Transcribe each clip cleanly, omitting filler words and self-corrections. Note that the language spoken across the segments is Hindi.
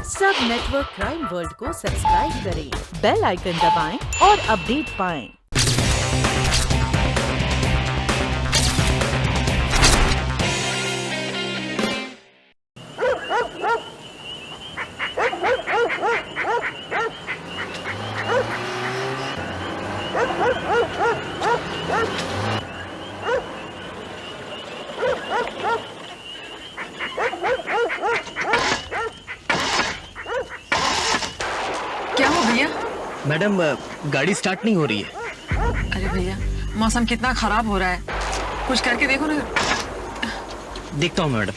सब नेटवर्क क्राइम वर्ल्ड को सब्सक्राइब करें, बेल आइकन दबाएं और अपडेट पाएं। क्या हो भैया? मैडम गाड़ी स्टार्ट नहीं हो रही है। अरे भैया, मौसम कितना खराब हो रहा है, कुछ करके देखो ना। देखता हूँ मैडम।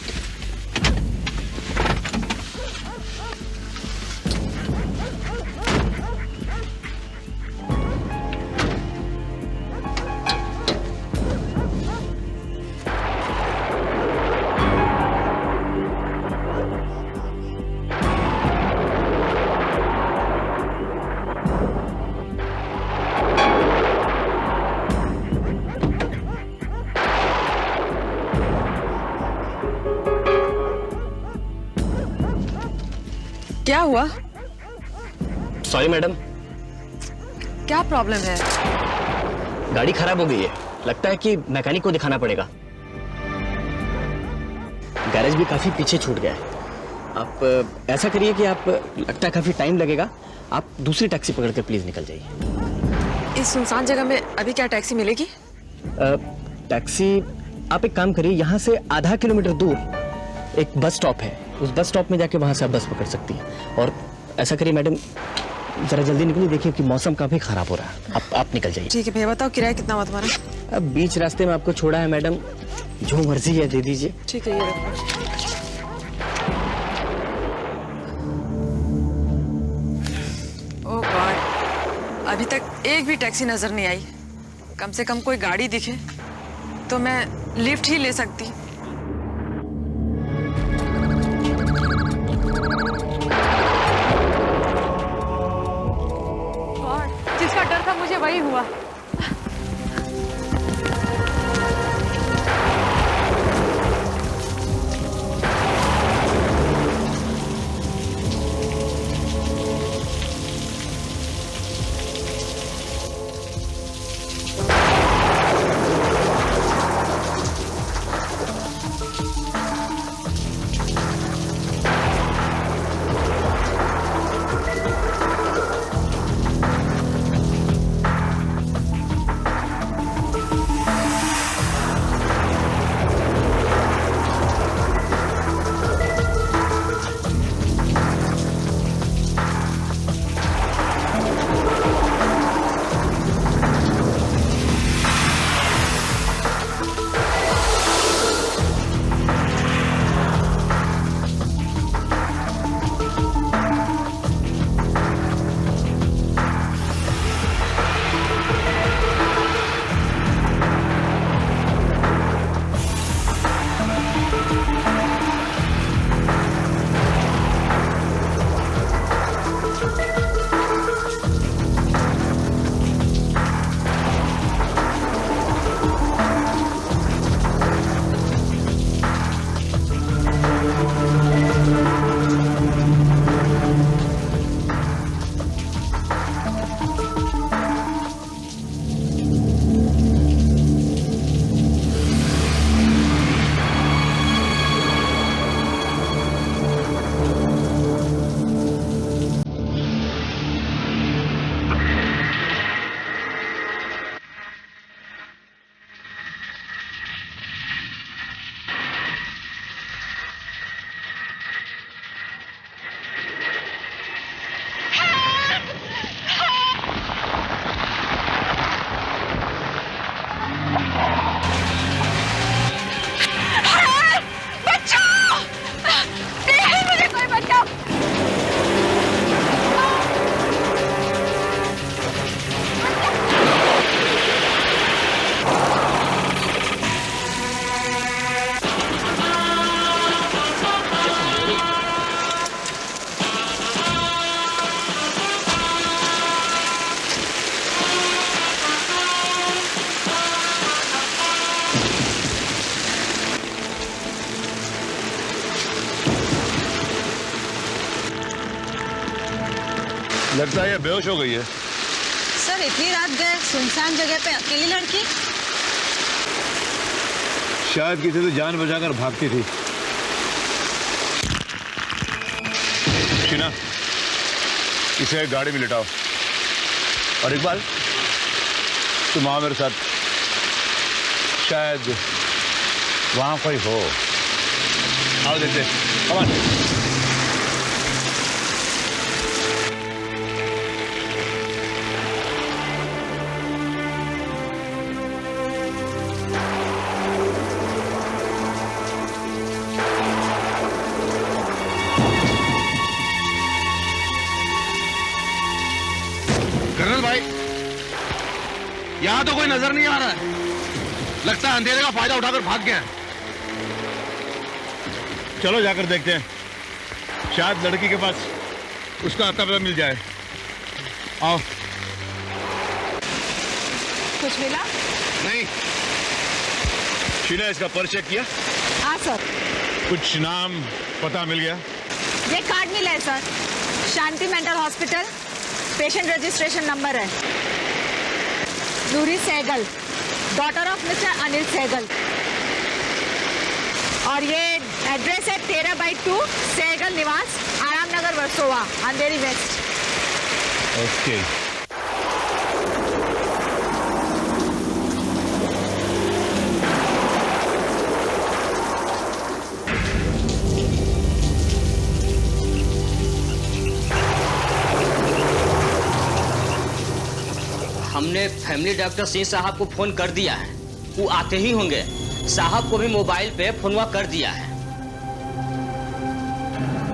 क्या हुआ? सॉरी मैडम, क्या प्रॉब्लम है? गाड़ी खराब हो गई है। लगता है कि मैकेनिक को दिखाना पड़ेगा। गैरेज भी काफी पीछे छूट गया है। आप ऐसा करिए कि आप, लगता है काफी टाइम लगेगा, आप दूसरी टैक्सी पकड़ कर प्लीज निकल जाइए। इस सुनसान जगह में अभी क्या टैक्सी मिलेगी? टैक्सी, आप एक काम करिए, यहाँ से आधा किलोमीटर दूर एक बस स्टॉप है, उस बस स्टॉप में जाके वहां से आप बस पकड़ सकती हैं। और ऐसा करिए मैडम, जरा जल्दी निकलिए, देखिए कि मौसम काफी खराब हो रहा है। आप निकल जाइए। ठीक है भैया, बताओ किराया कितना हुआ तुम्हारा? अब बीच रास्ते में आपको छोड़ा है मैडम, जो मर्जी है दे दीजिए। ठीक है, ये रखो। ओह गॉड, अभी तक एक भी टैक्सी नजर नहीं आई। कम से कम कोई गाड़ी दिखे तो मैं लिफ्ट ही ले सकती। जिसका डर था मुझे वही हुआ। लगता है ये बेहोश हो गई है। सर इतनी रात गए सुनसान जगह पे अकेली लड़की? शायद किसी से जान बचाकर भागती थी। शीना, इसे गाड़ी में लिटाओ। और इकबाल, तुम आओ मेरे साथ। शायद वहां कोई हो। आओ देखते। Come on. कर्नल भाई, यहां तो कोई नजर नहीं आ रहा है। लगता है अंधेरे का फायदा उठाकर भाग गया है। चलो जाकर देखते हैं, शायद लड़की के पास उसका आता पता मिल जाए। आओ। कुछ मिला? नहीं। शीना, इसका पर्स चेक किया? हाँ सर। कुछ नाम पता मिल गया? ये कार्ड मिला है sir, Shanti mental hospital, patient registration number है Noori Sehgal, daughter of mister Anil Sehgal. और ये एड्रेस है 13/2 सहगल निवास, आराम नगर, वर्सोवा, अंधेरी वेस्ट। ओके। हमने फैमिली डॉक्टर सिंह साहब को फोन कर दिया है, वो आते ही होंगे। साहब को भी मोबाइल पे फोनवा कर दिया है।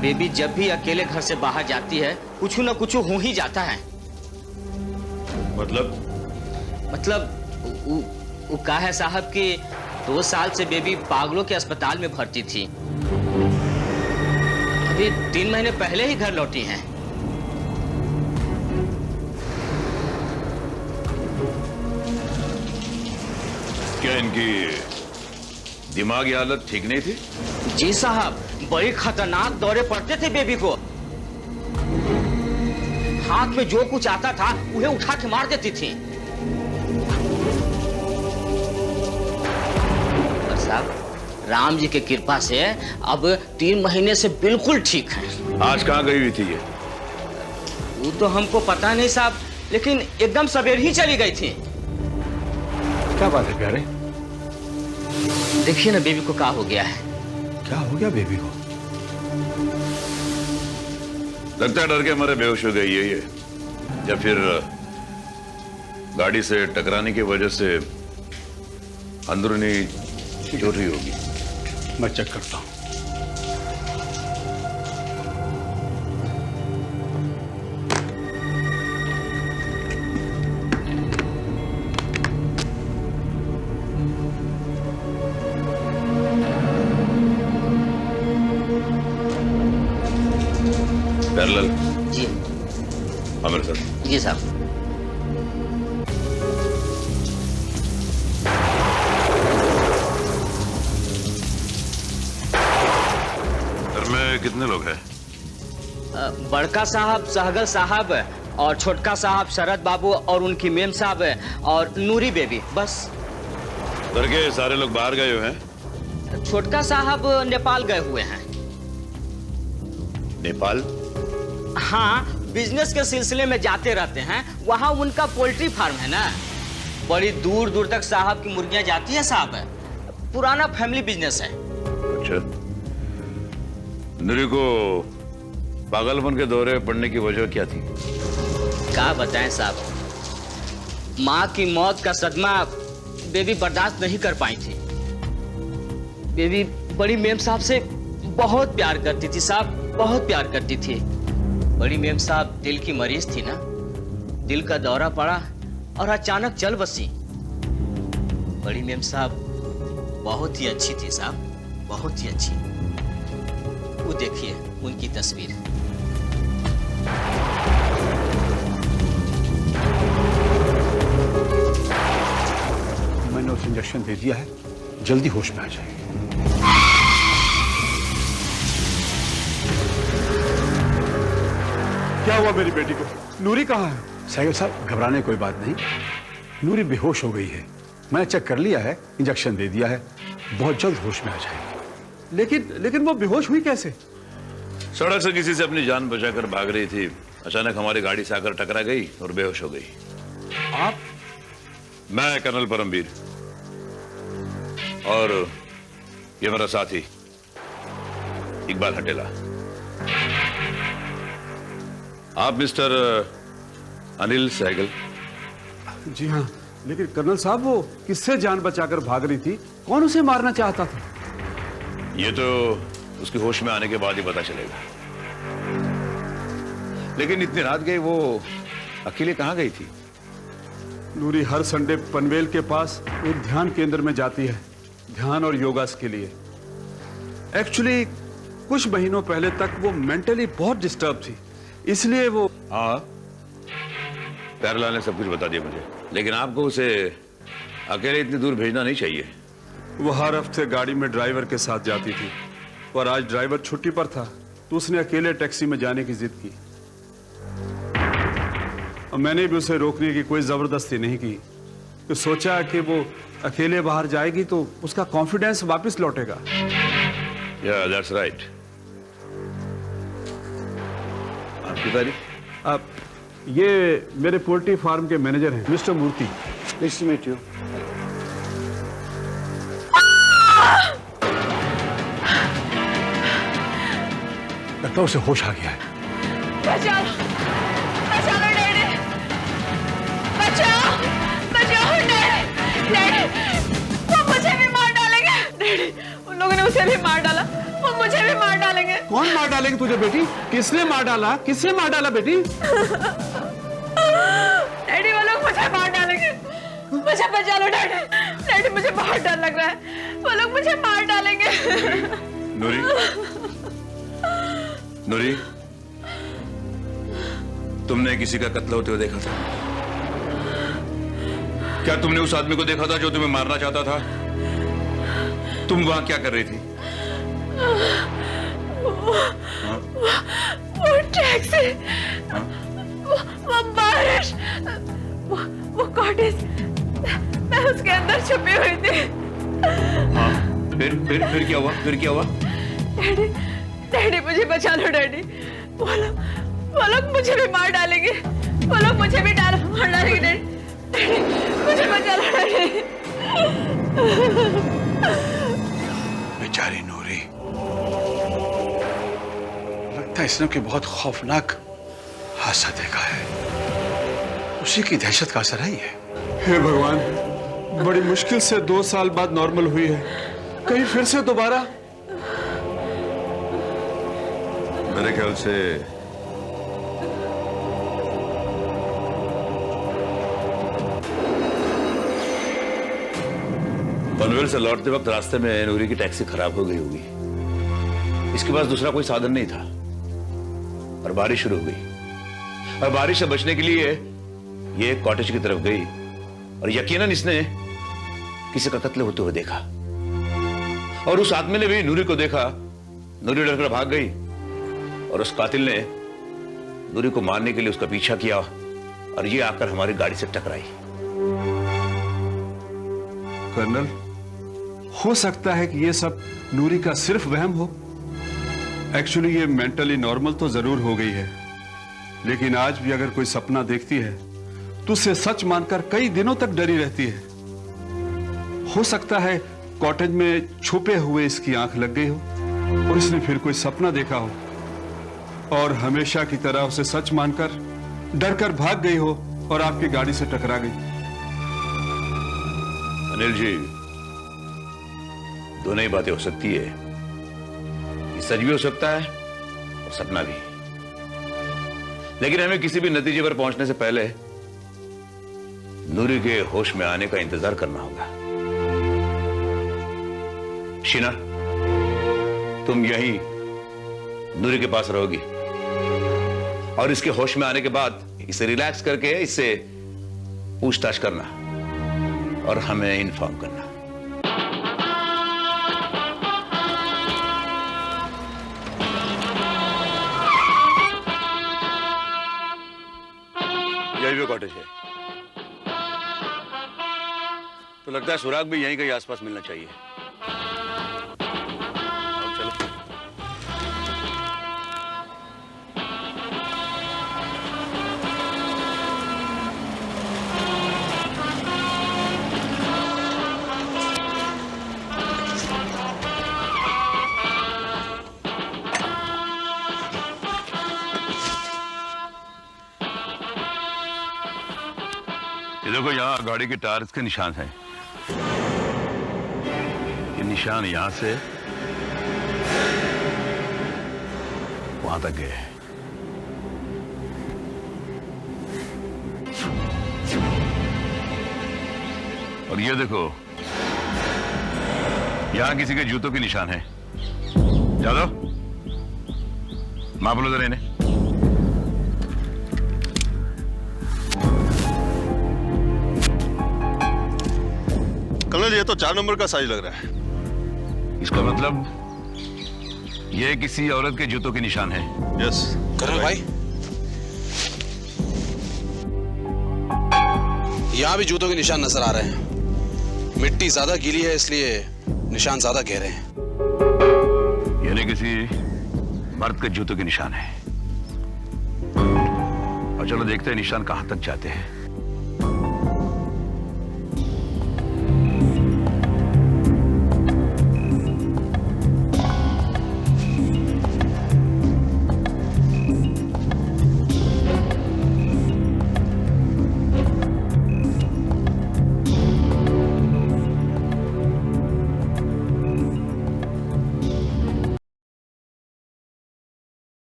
बेबी जब भी अकेले घर से बाहर जाती है कुछ न कुछ हो ही जाता है। मतलब वो कहा है साहब कि 2 साल से बेबी पागलों के अस्पताल में भर्ती थी, अभी 3 महीने पहले ही घर लौटी हैं। क्या इनकी दिमागी हालत ठीक नहीं थी? जी साहब, बड़ी खतरनाक दौरे पड़ते थे बेबी को। हाथ में जो कुछ आता था उन्हें उठा के मार देती थी। पर साहब, राम जी की कृपा से अब 3 महीने से बिल्कुल ठीक है। आज कहाँ गई हुई थी ये? वो तो हमको पता नहीं साहब, लेकिन एकदम सवेरे ही चली गई थी। क्या बात है प्यारे? देखिए ना बेबी को क्या हो गया है। क्या हो गया बेबी को? लगता है डर के मारे बेहोश हो गई है ये, या फिर गाड़ी से टकराने की वजह से अंदरूनी चोरी होगी। मैं चेक करता हूं। पैरेलल जी हमारे साथ। जी साहब। घर में कितने लोग हैं? बड़का साहब सहगल साहब और छोटका साहब शरद बाबू और उनकी मेम साहब और नूरी बेबी, बस। घर के सारे लोग बाहर गए हुए हैं? छोटका साहब नेपाल गए हुए हैं। नेपाल? हाँ, बिजनेस के सिलसिले में जाते रहते हैं। वहाँ उनका पोल्ट्री फार्म है ना, बड़ी दूर दूर तक साहब की मुर्गियां जाती है साहब। पुराना फैमिली बिजनेस है। अच्छा। नूरी को पागलपन के दौरे पड़ने की वजह क्या थी? क्या बताएं साहब, माँ की मौत का सदमा बेबी बर्दाश्त नहीं कर पाई थी। बेबी बड़ी मेम साहब से बहुत प्यार करती थी साहब, बहुत प्यार करती थी। बड़ी मेम साहब दिल की मरीज थी ना, दिल का दौरा पड़ा और अचानक चल बसी। बड़ी मेम साहब बहुत ही अच्छी थी साहब, बहुत ही अच्छी। वो देखिए उनकी तस्वीर। मैंने उसे इंजेक्शन दे दिया है, जल्दी होश में आ जाएगी। क्या हुआ मेरी बेटी को? नूरी कहाँ है? सहगल साहब, घबराने कोई बात नहीं। नूरी बेहोश हो गई है। मैंने चेक कर लिया है, इंजेक्शन दे दिया है, बहुत जल्द होश में आ जाएगी। लेकिन वो बेहोश हुई कैसे? सड़क से किसी से अपनी जान बचाकर भाग रही थी, अचानक हमारी गाड़ी से आकर टकरा गई और बेहोश हो गई। आप? मैं कर्नल परमवीर और ये मेरा साथी इकबाल हटेला। आप मिस्टर अनिल सहगल? जी हाँ, लेकिन कर्नल साहब वो किससे जान बचाकर भाग रही थी? कौन उसे मारना चाहता था? ये तो उसके होश में आने के बाद ही पता चलेगा। लेकिन इतनी रात गई, वो अकेले कहां गई थी? नूरी हर संडे पनवेल के पास एक ध्यान केंद्र में जाती है, ध्यान और योगास के लिए। एक्चुअली कुछ महीनों पहले तक वो मेंटली बहुत डिस्टर्ब थी, इसलिए वो। हाँ, प्यारेलाल ने सब कुछ बता दिया मुझे, लेकिन आपको उसे अकेले इतनी दूर भेजना नहीं चाहिए। वो हर हफ्ते गाड़ी में ड्राइवर के साथ जाती थी, और आज ड्राइवर छुट्टी पर था तो उसने अकेले टैक्सी में जाने की जिद की। और मैंने भी उसे रोकने की कोई जबरदस्ती नहीं की, तो सोचा कि वो अकेले बाहर जाएगी तो उसका कॉन्फिडेंस वापस लौटेगा। या दैट्स राइट। आपकी तारीफ? अब ये मेरे पोल्ट्री फार्म के मैनेजर हैं, mister Murthy. Nice to meet you. लगता है उसे होश आ गया है। बचाओ, बचाओ डैडी, बचाओ, बचाओ डैडी, डैडी, वो मुझे भी मार डालेंगे। डैडी, उन लोगों ने उसे भी मार डाला, वो मुझे भी मार डालेंगे। कौन मार डालेंगे तुझे बेटी? किसने मार डाला? किसने मार डाला बेटी? डैडी, वो लोग मुझे मार डालेंगे। मुझे बचा लो डैडी, डैडी मुझे बहुत डर लग रहा है, वो लोग मुझे मार डालेंगे। नूरी, नूरी, तुमने किसी का कत्ल होते हुए देखा था? क्या तुमने उस आदमी को देखा था जो तुम्हें मारना चाहता था? तुम वहां क्या कर रही थी? वो टैक्सी, वो बारिश, वो कॉटेज, मैं उसके अंदर छुपी हुई थी। हाँ, फिर क्या हुआ? फिर क्या हुआ? डैडी, डैडी मुझे बचा लो डैडी, वो लोग मुझे भी मार डालेंगे, वो लोग मुझे भी मार डालेंगे डैडी, डैडी मुझे बचा लो डैडी। बेचारी नूरी, लगता है इसने कोई बहुत खौफनाक हादसा देखा है, उसी की दहशत का असर है ये। हे भगवान, बड़ी मुश्किल से 2 साल बाद नॉर्मल हुई है, कहीं फिर से दोबारा? मेरे ख्याल से पनवेल से लौटते वक्त रास्ते में नूरी की टैक्सी खराब हो गई होगी। इसके पास दूसरा कोई साधन नहीं था और बारिश शुरू हो गई, और बारिश से बचने के लिए ये एक कॉटेज की तरफ गई, और यकीनन इसने किसी का कत्ल होते हुए देखा, और उस आदमी ने भी नूरी को देखा। नूरी डरकर भाग गई और उस कातिल ने नूरी को मारने के लिए उसका पीछा किया, और ये आकर हमारी गाड़ी से टकराई। कर्नल, हो सकता है कि ये सब नूरी का सिर्फ वहम हो। एक्चुअली ये मेंटली नॉर्मल तो जरूर हो गई है, लेकिन आज भी अगर कोई सपना देखती है तो उसे सच मानकर कई दिनों तक डरी रहती है। हो सकता है कॉटेज में छुपे हुए इसकी आंख लग गई हो और इसने फिर कोई सपना देखा हो, और हमेशा की तरह उसे सच मानकर डरकर भाग गई हो और आपकी गाड़ी से टकरा गई। अनिल जी, दोनों ही बातें हो सकती है। ये सच भी हो सकता है और सपना भी, लेकिन हमें किसी भी नतीजे पर पहुंचने से पहले नूरी के होश में आने का इंतजार करना होगा। शीना, तुम यहीं नूरी के पास रहोगी, और इसके होश में आने के बाद इसे रिलैक्स करके इससे पूछताछ करना और हमें इन्फॉर्म करना। रेलवे कॉटेज है। तो लगता है सुराग भी यहीं कहीं आसपास मिलना चाहिए। अब चलो। ये देखो, यहाँ गाड़ी के टायर्स के निशान हैं। ये निशान यहां से वहां तक गए। और ये देखो, यहां किसी के जूतों के निशान हैं। जादव, मां बोलो जरा इन्हें। कर्नल, ये तो 4 नंबर का साइज लग रहा है। इसका मतलब ये किसी औरत के जूतों के निशान है। यस कर्नल भाई, यहाँ भी जूतों के निशान नजर आ रहे हैं। मिट्टी ज्यादा गीली है इसलिए निशान ज्यादा गहरे हैं। यानी किसी मर्द के जूतों के निशान है। और चलो देखते हैं निशान कहां तक जाते हैं।